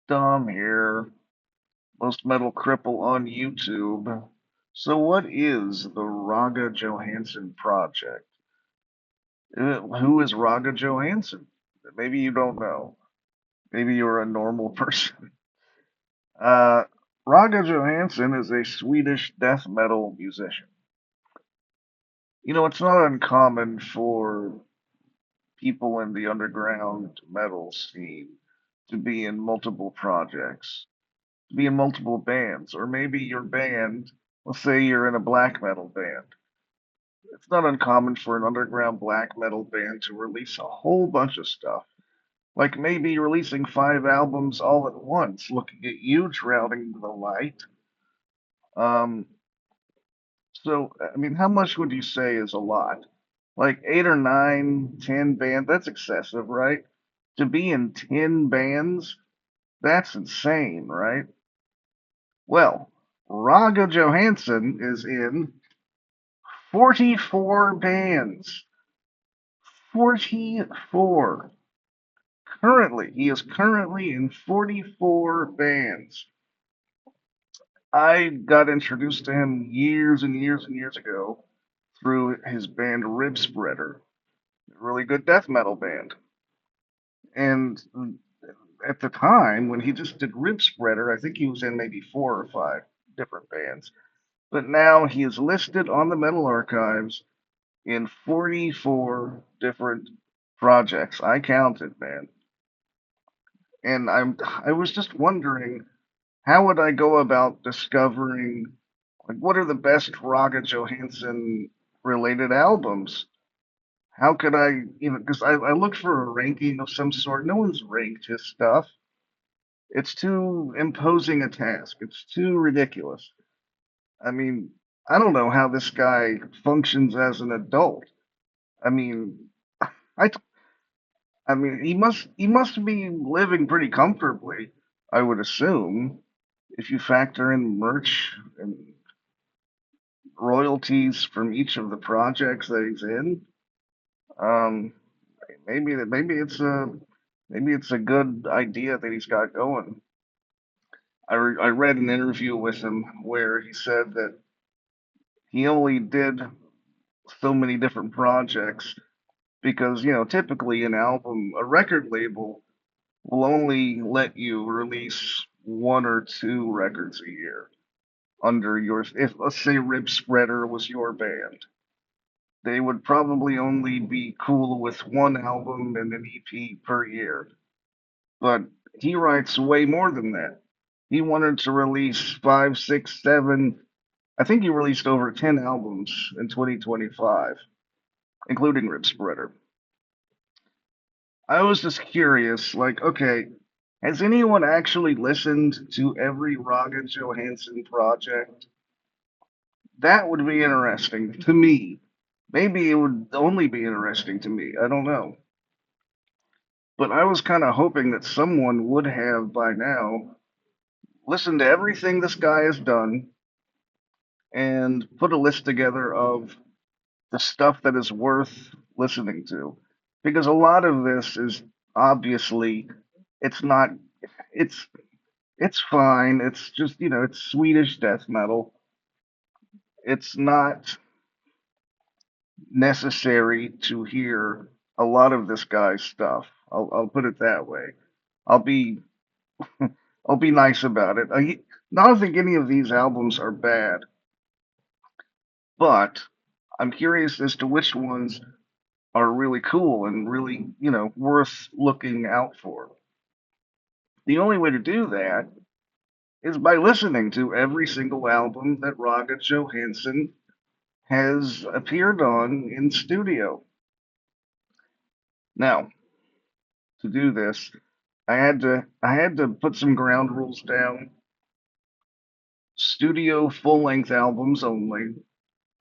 Dom here, most metal cripple on YouTube. So, what is the Raga Johansson project? Who is Raga Johansson? Maybe you don't know. Maybe you're a normal person. Uh, Raga Johansson is a Swedish death metal musician. It's not uncommon for people in the underground metal scene to be in multiple projects, to be in multiple bands, or maybe your band, let's say you're in a black metal band. It's not uncommon for an underground black metal band to release a whole bunch of stuff, like maybe releasing 5 albums all at once, looking at you drowning in the light. Um, I mean, how much would you say is a lot? Like 8 or 9, 10 bands, that's excessive, right? To be in 10 bands, that's insane, right? Well, Raga Johansson is in 44 bands. 44. He is currently in 44 bands. I got introduced to him years and years and years ago through his band Rib Spreader, a really good death metal band. And at the time, when he just did Rib Spreader, I think he was in maybe 4 or 5 different bands. But now he is listed on the Metal Archives in 44 different projects. I counted, man. And I was just wondering, how would I go about discovering, like, what are the best Raga Johansson related albums? How could because I looked for a ranking of some sort. No one's ranked his stuff. It's too imposing a task. It's too ridiculous. I mean, I don't know how this guy functions as an adult. I mean, I I mean, he must be living pretty comfortably, I would assume, if you factor in merch and royalties from each of the projects that he's in. Um, maybe it's a good idea that he's got going. I read an interview with him where he said that he only did so many different projects because typically a record label will only let you release 1 or 2 records a year under if let's say Rib Spreader was your band. They would probably only be cool with 1 album and an EP per year. But he writes way more than that. He wanted to release five, six, seven. I think he released over 10 albums in 2025, including Rib Spreader. I was just curious, like, okay, has anyone actually listened to every Raga Johansson project? That would be interesting to me. Maybe it would only be interesting to me. I don't know. But I was kind of hoping that someone would have by now listened to everything this guy has done and put a list together of the stuff that is worth listening to. Because a lot of this is obviously it's not it's it's fine. It's just, it's Swedish death metal. It's not necessary to hear a lot of this guy's stuff. I'll put it that way. I'll be I'll be nice about it. I don't think any of these albums are bad, but I'm curious as to which ones are really cool and really, worth looking out for. The only way to do that is by listening to every single album that Raga Johansson has appeared on in studio. Now, to do this, I had to put some ground rules down. Studio full-length albums only.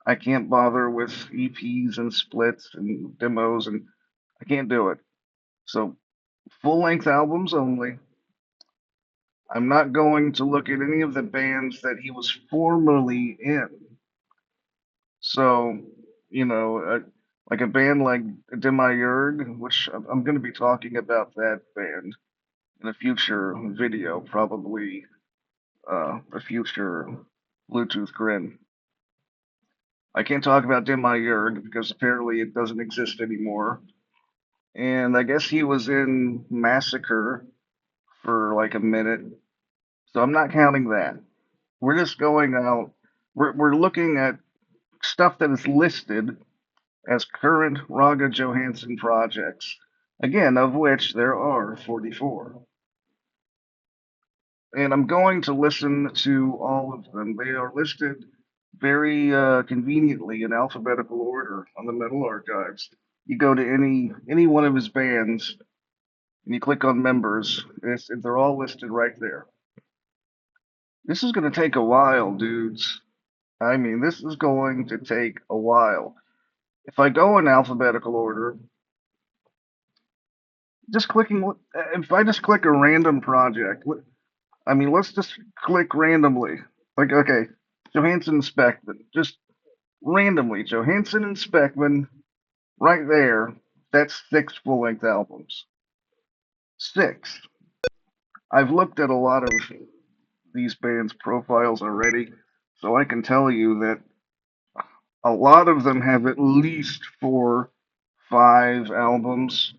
I can't bother with EPs and splits and demos, and I can't do it. So, full-length albums only. I'm not going to look at any of the bands that he was formerly in. So, like a band like Demiurge, which I'm going to be talking about that band. in a future video, probably a future Bluetooth grin. I can't talk about Dim My Yurg because apparently it doesn't exist anymore. And I guess he was in Massacre for like a minute, so I'm not counting that. We're just going out. We're looking at stuff that is listed as current Raga Johansson projects. Again, of which there are 44. And I'm going to listen to all of them. They are listed very conveniently in alphabetical order on the Metal Archives. You go to any one of his bands and you click on members, they're all listed right there. This is going to take a while, dudes. I mean, this is going to take a while. If I go in alphabetical order, just clicking, if I just click a random project, I mean, let's just click randomly. Like, okay, Johansson and Speckman, just randomly, Johansson and Speckman, right there. That's 6 full-length albums. 6. I've looked at a lot of these bands' profiles already, so I can tell you that a lot of them have at least 4, 5 albums.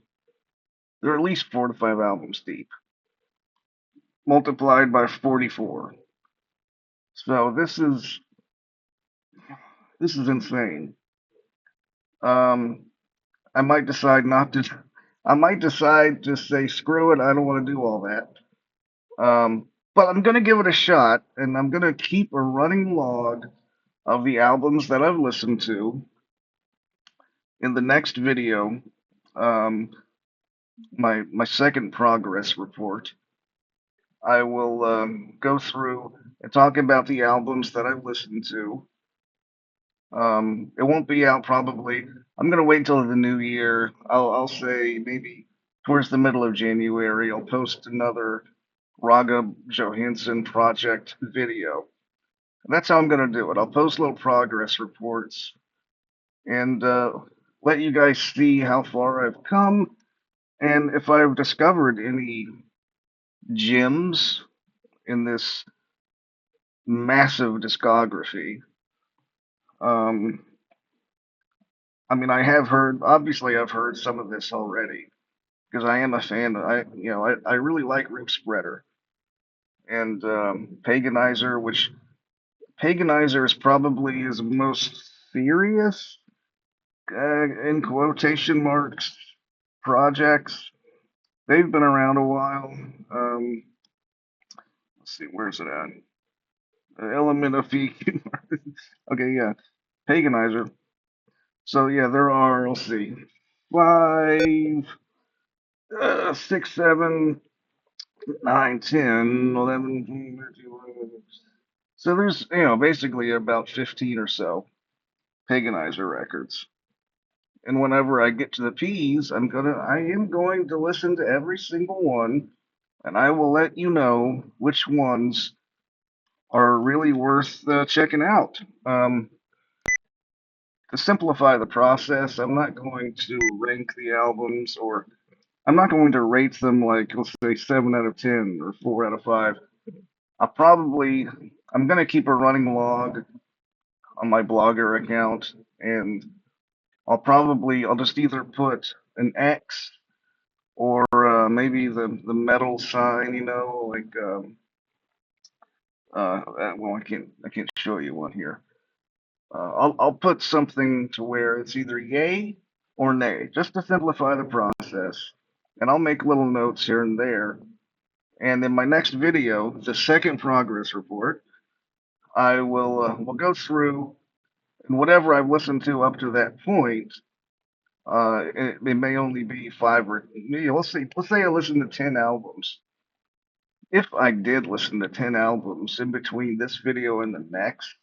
They're at least 4 to 5 albums deep, multiplied by 44. So this is insane. Um, I might decide not to. I might decide to say screw it. I don't want to do all that. But I'm gonna give it a shot, and I'm gonna keep a running log of the albums that I've listened to in the next video. Um, my second progress report. I will go through and talk about the albums that I've listened to. It won't be out probably. I'm gonna wait until the new year. I'll say maybe towards the middle of January. I'll post another Raga Johansson project video. And that's how I'm gonna do it. I'll post little progress reports and let you guys see how far I've come and if I've discovered any gems in this massive discography. Um, I mean, I have heard, obviously, I've heard some of this already because I am a fan. I really like Rip Spreader and Paganizer, which Paganizer is probably his most serious, in quotation marks, projects. They've been around a while. Um, let's see, where's it at? Element of Fekin. Okay, yeah, Paganizer. So yeah, there are. Let's see, 5, 6, 7, 9, 10, 11, 13. So there's, basically about 15 or so Paganizer records. And whenever I get to the P's, I am going to listen to every single one, and I will let you know which ones are really worth checking out. To simplify the process, I'm not going to rank the albums or I'm not going to rate them like, let's say, 7 out of 10 or 4 out of 5. I'm going to keep a running log on my Blogger account, and I'll just either put an X or maybe the metal sign, well, I can't show you one here. I'll put something to where it's either yay or nay, just to simplify the process. And I'll make little notes here and there. And in my next video, the second progress report, I will go through and whatever I've listened to up to that point. It may only be 5 or let's say I listened to 10 albums. If I did listen to 10 albums in between this video and the next,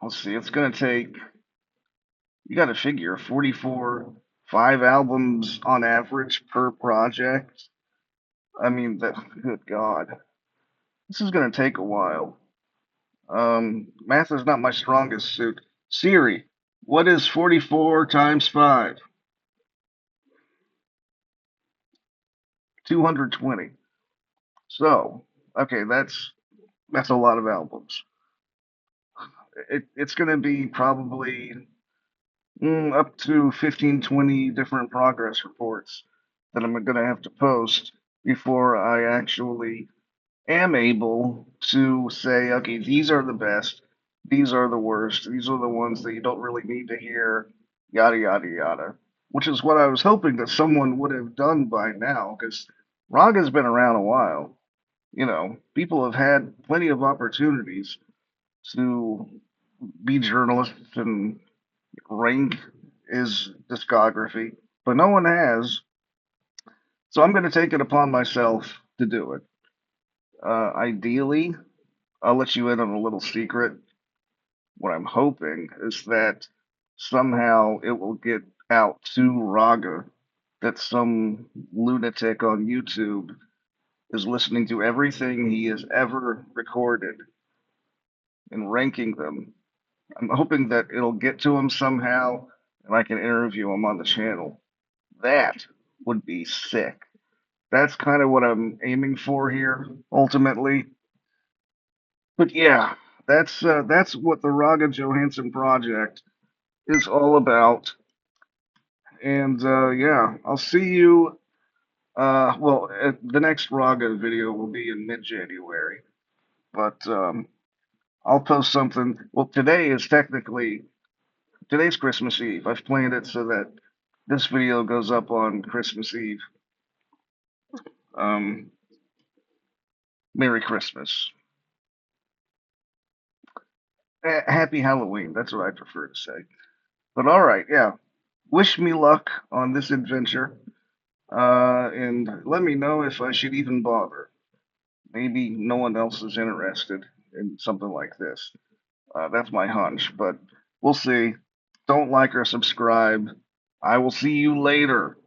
let's see, it's gonna take you got to figure 44, 5 albums on average per project. I mean, good God, this is gonna take a while. Math is not my strongest suit. Siri, what is 44 times 5? 220. So, okay, that's a lot of albums. It's going to be probably up to 15, 20 different progress reports that I'm going to have to post before I actually am able to say, okay, these are the best, these are the worst, these are the ones that you don't really need to hear, yada, yada, yada. Which is what I was hoping that someone would have done by now, because Raga's been around a while. You know, people have had plenty of opportunities to be journalists and rank his discography, but no one has. So I'm going to take it upon myself to do it. Ideally, I'll let you in on a little secret. What I'm hoping is that somehow it will get out to Raga that some lunatic on YouTube is listening to everything he has ever recorded and ranking them. I'm hoping that it'll get to him somehow and I can interview him on the channel. That would be sick. That's kind of what I'm aiming for here, ultimately. But yeah, that's what the Raga Johansson project is all about. And yeah, I'll see you. Well, the next Raga video will be in mid-January, but I'll post something. Well, today's Christmas Eve. I've planned it so that this video goes up on Christmas Eve. Um, Merry Christmas. Happy Halloween. That's what I prefer to say. But all right, yeah. Wish me luck on this adventure, and let me know if I should even bother. Maybe no one else is interested in something like this. That's my hunch, but we'll see. Don't like or subscribe. I will see you later.